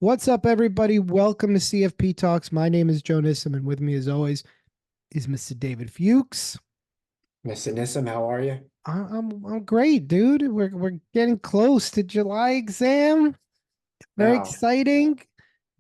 What's up, everybody? Welcome to CFP Talks. My name is Joe Nissim, and with me, as always, is Mr. David Fuchs. Mr. Nissim, how are you? I'm great, dude. We're getting close to July exam. Very Now, exciting.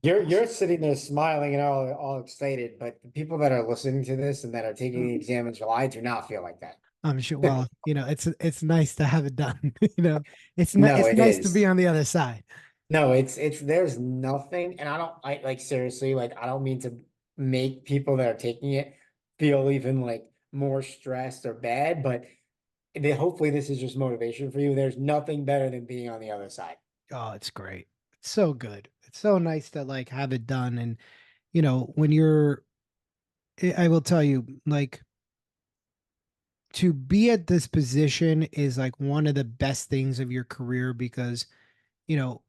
you're sitting there smiling and all excited, but the people that are listening to this and that are taking the exam in July do not feel like that. I'm sure. Well, it's nice to have it done. No, it's it nice to be is. on the other side. No, it's there's nothing, and I like seriously, like I don't mean to make people that are taking it feel even like more stressed or bad, but hopefully this is just motivation for you. There's nothing better than being on the other side. Oh, it's great. It's so good. It's so nice to like have it done. And when you're, I will tell you, like to be at this position is like one of the best things of your career because you know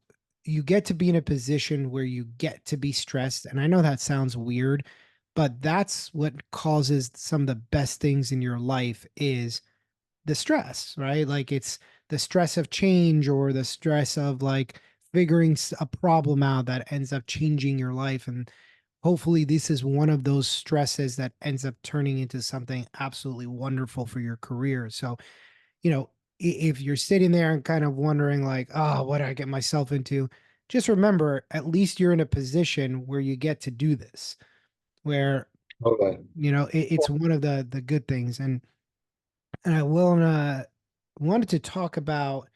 you get to be in a position where you get to be stressed, and I know that sounds weird, but that's what causes some of the best things in your life is the stress, right? Like it's the stress of change or the stress of like figuring a problem out that ends up changing your life. And hopefully this is one of those stresses that ends up turning into something absolutely wonderful for your career. So, if you're sitting there and kind of wondering like, oh, what did I get myself into? Just remember, at least you're in a position where you get to do this, where, Okay. it's one of the good things. And I will wanted to talk about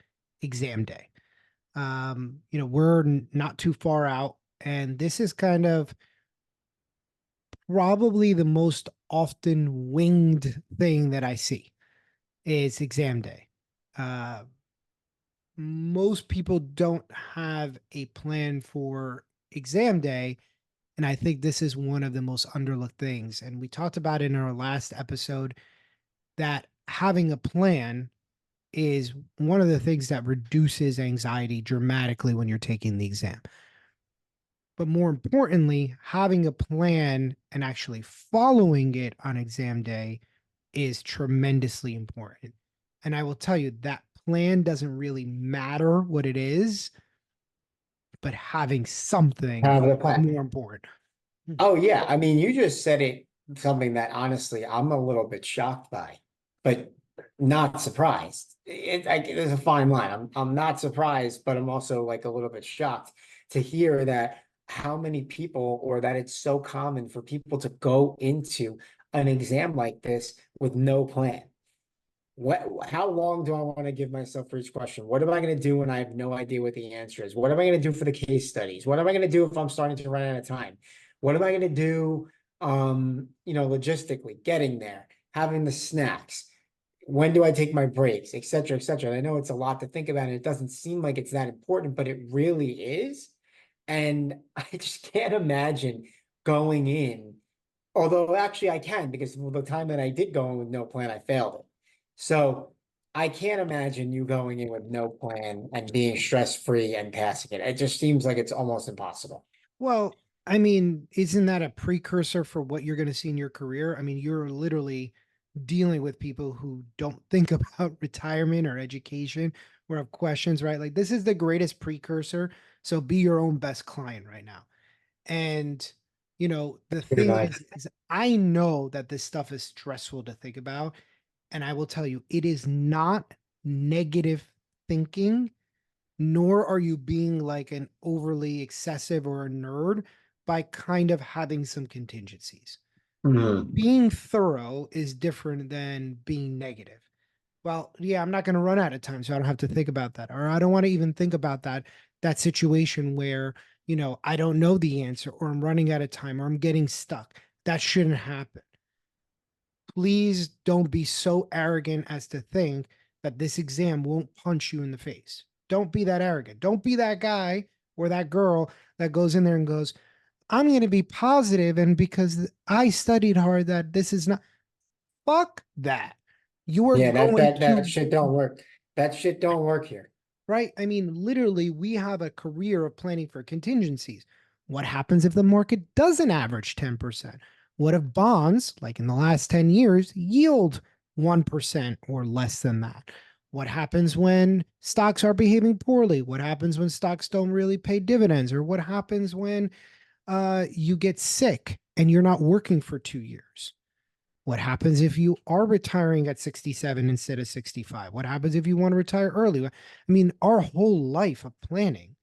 exam day. We're not too far out, and this is kind of probably the most often winged thing that I see is exam day. Uh, Most people don't have a plan for exam day, and I think this is one of the most underlooked things. And we talked about in our last episode that having a plan is one of the things that reduces anxiety dramatically when you're taking the exam. But more importantly, having a plan and actually following it on exam day is tremendously important. And I will tell you that plan doesn't really matter what it is, but having something Have the is plan. more important. Oh yeah, I mean, you just said it something that honestly I'm a little bit shocked by, but not surprised. There's a fine line. I'm not surprised, but I'm also like a little bit shocked to hear that how many people or that it's so common for people to go into an exam like this with no plan. How long do I want to give myself for each question? What am I going to do when I have no idea what the answer is? What am I going to do for the case studies? What am I going to do if I'm starting to run out of time? What am I going to do, logistically, getting there, having the snacks? When do I take my breaks, et cetera, et cetera? And I know it's a lot to think about, and it doesn't seem like it's that important, but it really is. And I just can't imagine going in, although actually I can, because the time that I did go in with no plan, I failed it. So I can't imagine you going in with no plan and being stress-free and passing it. It just seems like it's almost impossible. Well, I mean, isn't that a precursor for what you're going to see in your career? I mean, you're literally dealing with people who don't think about retirement or education or have questions, right? Like, this is the greatest precursor. So be your own best client right now. And, the Good thing night. is I know that this stuff is stressful to think about. And I will tell you, it is not negative thinking, nor are you being like an overly excessive or a nerd by kind of having some contingencies. Mhm. Being thorough is different than being negative. Well, yeah, I'm not going to run out of time, so I don't have to think about that. Or I don't want to even think about that situation where, I don't know the answer or I'm running out of time or I'm getting stuck. That shouldn't happen. Please don't be so arrogant as to think that this exam won't punch you in the face. Don't be that arrogant. Don't be that guy or that girl that goes in there and goes, I'm going to be positive, and because I studied hard, that this is not. Fuck that. You are Yeah, that going that that to, shit don't work. That shit don't work here. right? I mean, literally, we have a career of planning for contingencies. What happens if the market doesn't average 10%? What if bonds, like in the last 10 years, yield 1% or less than that? What happens when stocks are behaving poorly? What happens when stocks don't really pay dividends? Or what happens when you get sick and you're not working for 2 years? What happens if you are retiring at 67 instead of 65? What happens if you want to retire early? I mean, our whole life of planning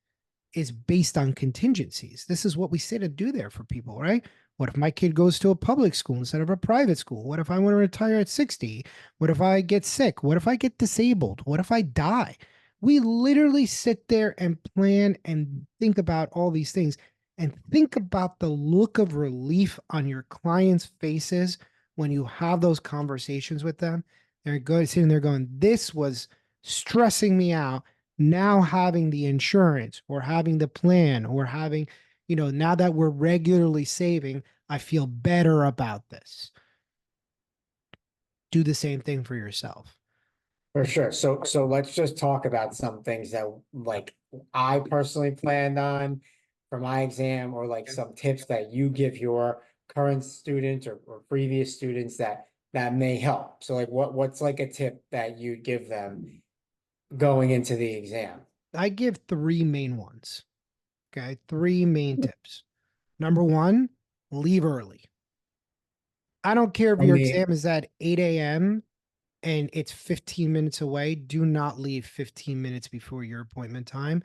is based on contingencies. This is what we say to do there for people, right? What if my kid goes to a public school instead of a private school? What if I want to retire at 60? What if I get sick? What if I get disabled? What if I die? We literally sit there and plan and think about all these things and think about the look of relief on your clients' faces when you have those conversations with them. They're going sitting there going, this was stressing me out. Now having the insurance or having the plan or having, now that we're regularly saving, I feel better about this. Do the same thing for yourself. For sure. So let's just talk about some things that like I personally planned on for my exam, or like some tips that you give your current students or previous students that may help. So like what's like a tip that you give them going into the exam? I give three main ones. Okay. Three main tips. Number one, leave early. I don't care if I your mean, exam is at 8 a.m. and it's 15 minutes away. Do not leave 15 minutes before your appointment time.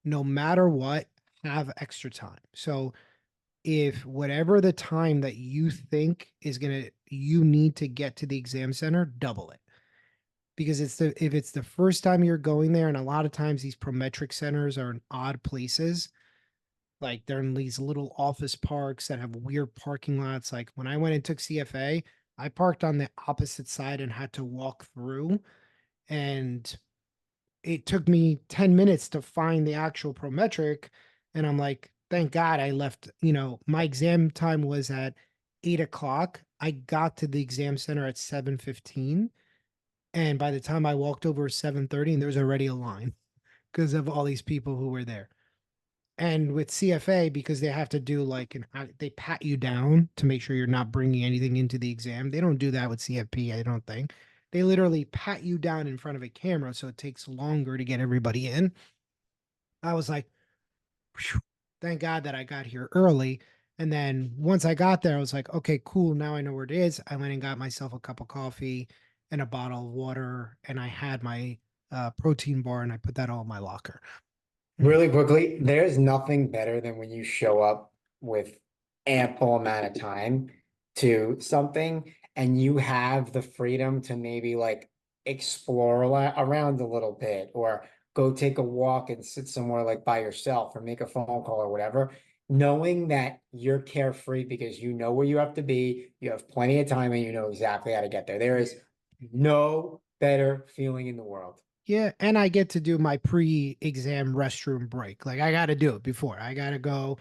No matter what, have extra time. So if whatever the time that you think is gonna you need to get to the exam center, double it. Because if it's the first time you're going there, and a lot of times these prometric centers are in odd places, like they're in these little office parks that have weird parking lots. Like when I went and took CFA, I parked on the opposite side and had to walk through, and it took me 10 minutes to find the actual prometric. And I'm like, thank God I left. My exam time was at 8 o'clock. I got to the exam center at 7:15. And by the time I walked over 7:30, and there was already a line because of all these people who were there. And with CFA, because they have to do like they pat you down to make sure you're not bringing anything into the exam. They don't do that with CFP, I don't think. They literally pat you down in front of a camera, so it takes longer to get everybody in. I was like, "Phew, thank God that I got here early." And then once I got there, I was like, okay, cool. Now I know where it is. I went and got myself a cup of coffee and a bottle of water, and I had my protein bar, and I put that all in my locker. Mm. really quickly, there's nothing better than when you show up with ample amount of time to something and you have the freedom to maybe like explore around a little bit, or go take a walk and sit somewhere like by yourself, or make a phone call or whatever, knowing that you're carefree because you know where you have to be, you have plenty of time, and you know exactly how to get there. There is no better feeling in the world. Yeah, and I get to do my pre-exam restroom break. Like I got to do it before. I got to go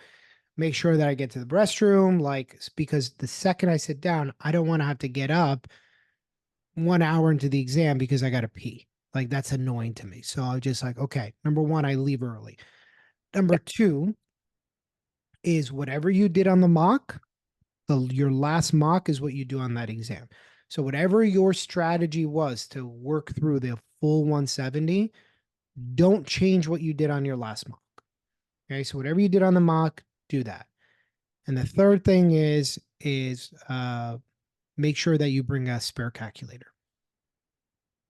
make sure that I get to the restroom, like because the second I sit down, I don't want to have to get up 1 hour into the exam because I got to pee. Like that's annoying to me. So I'm just like, okay, number one, I leave early. Number two is whatever you did on the mock, your last mock is what you do on that exam. So whatever your strategy was to work through the full 170, don't change what you did on your last mock. Okay, so whatever you did on the mock, do that. And the third thing is make sure that you bring a spare calculator,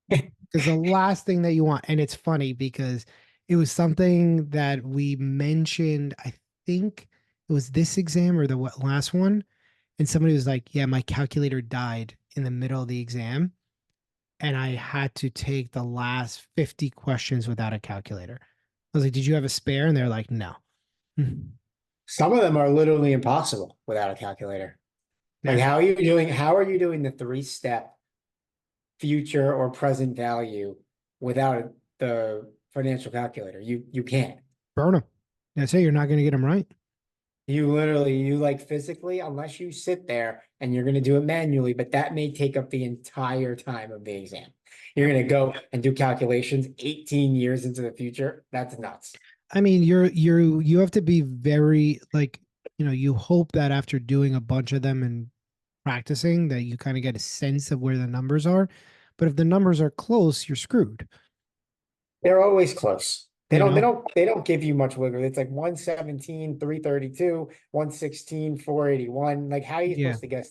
because the last thing that you want, and it's funny because it was something that we mentioned. I think it was this exam or the last one, and somebody was like, "Yeah, my calculator died in the middle of the exam, and I had to take the last 50 questions without a calculator." I was like, "Did you have a spare?" And they're like, "No." Some of them are literally impossible without a calculator. Like, Yeah, how are you doing the three-step future or present value without the financial calculator? You can't. burn them. That's it. You're not going to get them right. You like physically, unless you sit there and you're going to do it manually, but that may take up the entire time of the exam. You're going to go and do calculations 18 years into the future. That's nuts. I mean, you have to be very like, you hope that after doing a bunch of them and practicing that you kind of get a sense of where the numbers are. But if the numbers are close, you're screwed, They're always close. They you don't, they know? don't, they don't give you much wiggle. It's like 117, 332, 116, 481. Like, how are you Yeah. supposed to guess?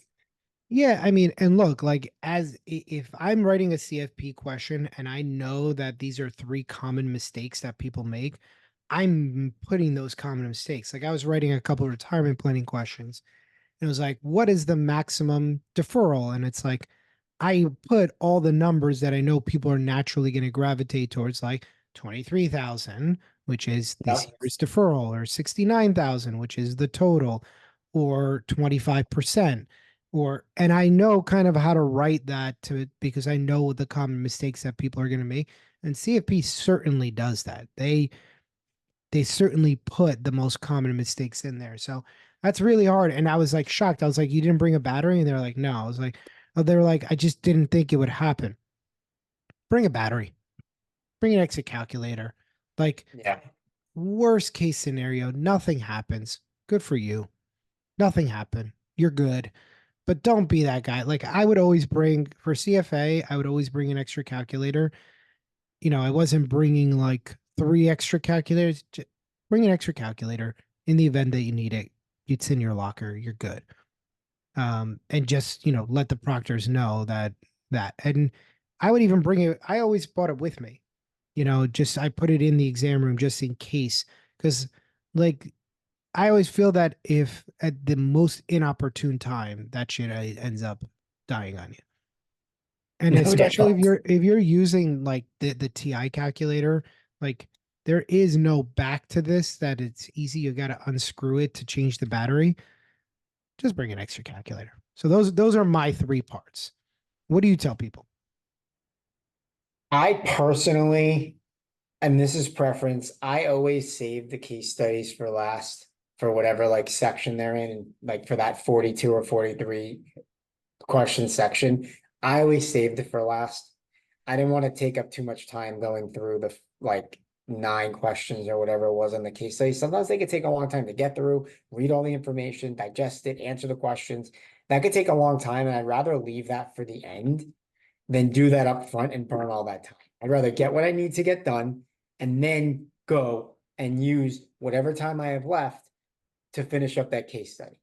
Yeah, I mean, and look, like if I'm writing a CFP question and I know that these are three common mistakes that people make, I'm putting those common mistakes. Like I was writing a couple of retirement planning questions. And it was like, what is the maximum deferral? And it's like, I put all the numbers that I know people are naturally going to gravitate towards, like 23,000, which is this Yep. year's deferral, or 69,000, which is the total, or 25%. And I know kind of how to write that to because I know the common mistakes that people are going to make. And CFP certainly does that. They certainly put the most common mistakes in there. So that's really hard. And I was like shocked. I was like, you didn't bring a battery? And they're like, no. I was like, oh, they were like, I just didn't think it would happen. Bring a battery, bring an exit calculator. Like, Yeah. worst case scenario, nothing happens. Good for you. Nothing happened. You're good. But don't be that guy. Like, I would always bring for CFA, I would always bring an extra calculator. I wasn't bringing like three extra calculators. Bring an extra calculator in the event that you need it. It's in your locker. You're good. And just let the proctors know that. And I would even bring it. I always brought it with me. Just I put it in the exam room just in case, because like I always feel that if at the most inopportune time, that shit ends up dying on you. And No especially if doubt. you're using like the TI calculator, like there is no back to this that it's easy. You got to unscrew it to change the battery. Just bring an extra calculator. So those are my three parts. What do you tell people? I personally, and this is preference, I always save the case studies for last for whatever like section they're in, and like for that 42 or 43 question section. I always saved it for last. I didn't want to take up too much time going through the like 9 questions or whatever it was on the case study. Sometimes they could take a long time to get through, read all the information, digest it, answer the questions. That could take a long time, and I'd rather leave that for the end than do that up front and burn all that time. I'd rather get what I need to get done and then go and use whatever time I have left to finish up that case study.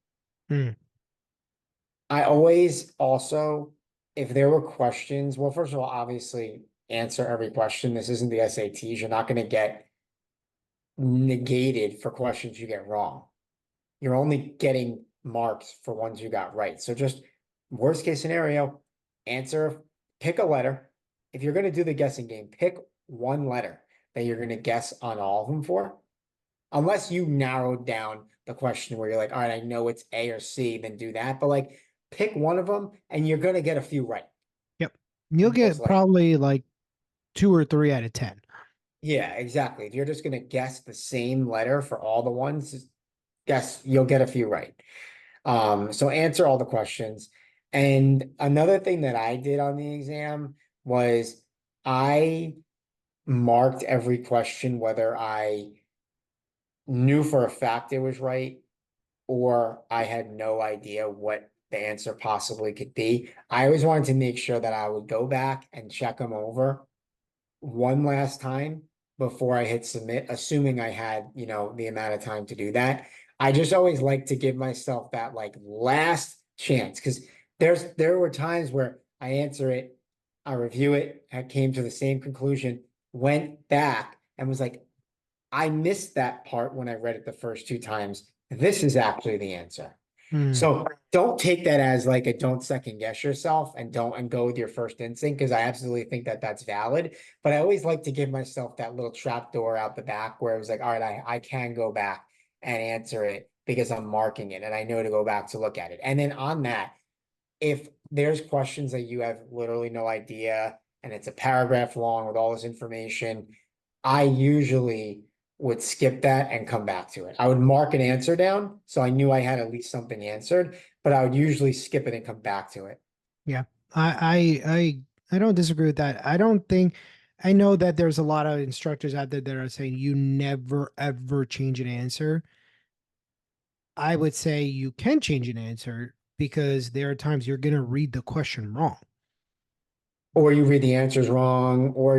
Hmm. I always also, if there were questions, well, first of all, obviously answer every question. This isn't the SATs. You're not going to get negated for questions you get wrong. You're only getting marks for ones you got right. So just worst case scenario, answer, pick a letter. If you're going to do the guessing game, pick one letter that you're going to guess on all of them for. Unless you narrowed down the question where you're like, all right, I know it's A or C, then do that. But like pick one of them and you're going to get a few right. Yep. You'll Most get likely. probably like 2 or 3 out of 10. Yeah, exactly. If you're just going to guess the same letter for all the ones, guess you'll get a few right. So answer all the questions. And another thing that I did on the exam was I marked every question whether I knew for a fact it was right or I had no idea what the answer possibly could be. I always wanted to make sure that I would go back and check them over one last time before I hit submit, assuming I had, the amount of time to do that. I just always like to give myself that like last chance because there were times where I answer it, I review it, I came to the same conclusion, went back and was like, I missed that part when I read it the first 2 times. This is actually the answer. Hmm. So don't take that as like a don't second guess yourself and don't and go with your first instinct because I absolutely think that that's valid. But I always like to give myself that little trap door out the back where it was like, all right, I can go back and answer it because I'm marking it and I know to go back to look at it. And then on that, if there's questions that you have literally no idea and it's a paragraph long with all this information, I usually would skip that and come back to it. I would mark an answer down so I knew I had at least something answered, but I would usually skip it and come back to it. Yeah. I don't disagree with that. I don't think I know that there's a lot of instructors out there that are saying you never ever change an answer. I would say you can change an answer because there are times you're going to read the question wrong. or you read the answers wrong, or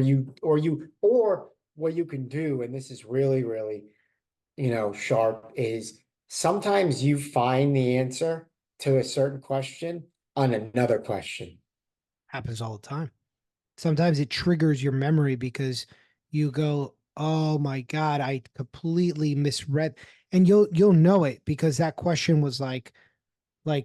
what you can do, and this is really, really, sharp, is sometimes you find the answer to a certain question on another question. Happens all the time. Sometimes it triggers your memory because you go, "Oh my God, I completely misread." And you'll know it because that question was like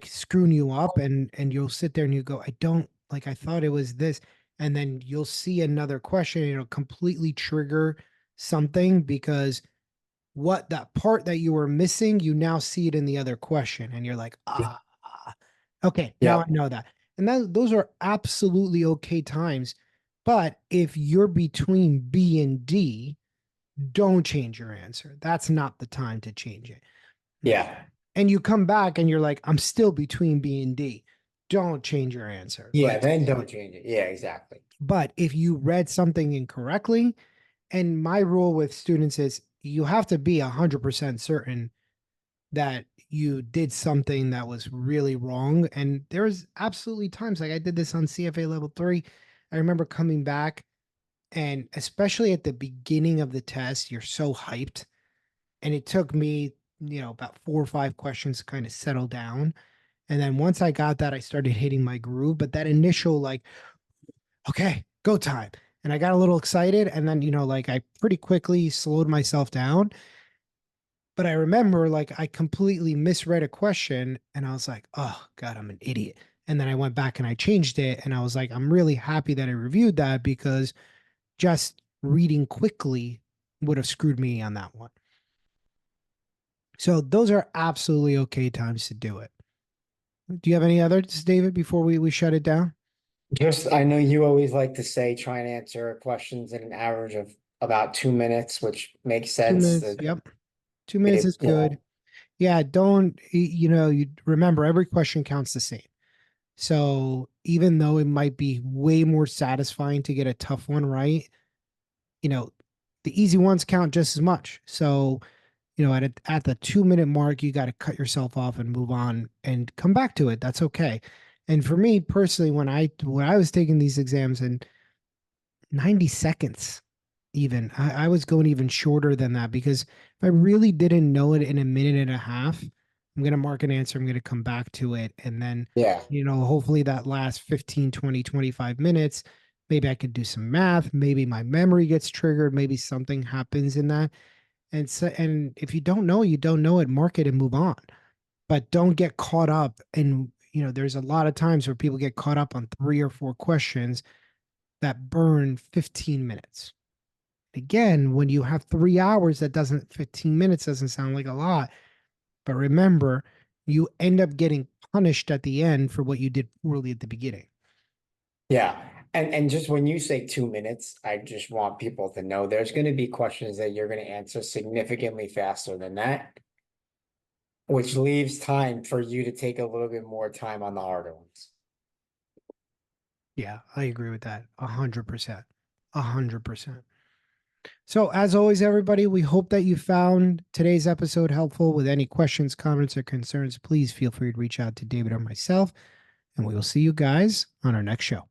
screwing you up, and you'll sit there and you go, I don't like, I thought it was this. And then you'll see another question and it'll completely trigger something because what that part that you were missing, you now see it in the other question. And you're like, okay, now I Yep. know that. And those are absolutely okay times. But if you're between B and D, don't change your answer. That's not the time to change it. Yeah. And you come back and you're like, I'm still between B and D. Don't change your answer. Yeah, Like, then don't change it. Yeah, exactly. but if you read something incorrectly, and my rule with students is you have to be 100% certain that you did something that was really wrong. And there's absolutely times like I did this on CFA level 3. I remember coming back, and especially at the beginning of the test, you're so hyped. And it took me, about 4 or 5 questions to kind of settle down. And then once I got that, I started hitting my groove. But that initial, like, okay, go time. And I got a little excited. And then, like I pretty quickly slowed myself down. But I remember, like, I completely misread a question and I was like, oh, God, I'm an idiot. And then I went back and I changed it. And I was like, I'm really happy that I reviewed that because just reading quickly would have screwed me on that one. So those are absolutely okay times to do it. Do you have any others, David, before we shut it down? Just, I know you always like to say, try and answer questions in an average of about 2 minutes, which makes 2 minutes. sense. Yep. 2 minutes is good. Yeah. Don't, you remember every question counts the same. So even though it might be way more satisfying to get a tough one right, you know, the easy ones count just as much. So, at the 2 minute mark, you got to cut yourself off and move on and come back to it. That's okay. And for me personally, when I was taking these exams in 90 seconds, even I was going even shorter than that because if I really didn't know it in a minute and a half, I'm going to mark an answer. I'm going to come back to it. And then, Yeah. hopefully that last 15, 20, 25 minutes, maybe I could do some math. Maybe my memory gets triggered. Maybe something happens in that. And so, and if you don't know, you don't know it, mark it and move on. But don't get caught up. And, there's a lot of times where people get caught up on 3 or 4 questions that burn 15 minutes. Again, when you have 3 hours, 15 minutes doesn't sound like a lot. But remember, you end up getting punished at the end for what you did poorly at the beginning. Yeah. And just when you say 2 minutes, I just want people to know there's going to be questions that you're going to answer significantly faster than that, which leaves time for you to take a little bit more time on the harder ones. Yeah, I agree with that. 100%. 100%. So, as always, everybody, we hope that you found today's episode helpful. With any questions, comments, or concerns, please feel free to reach out to David or myself, and we will see you guys on our next show.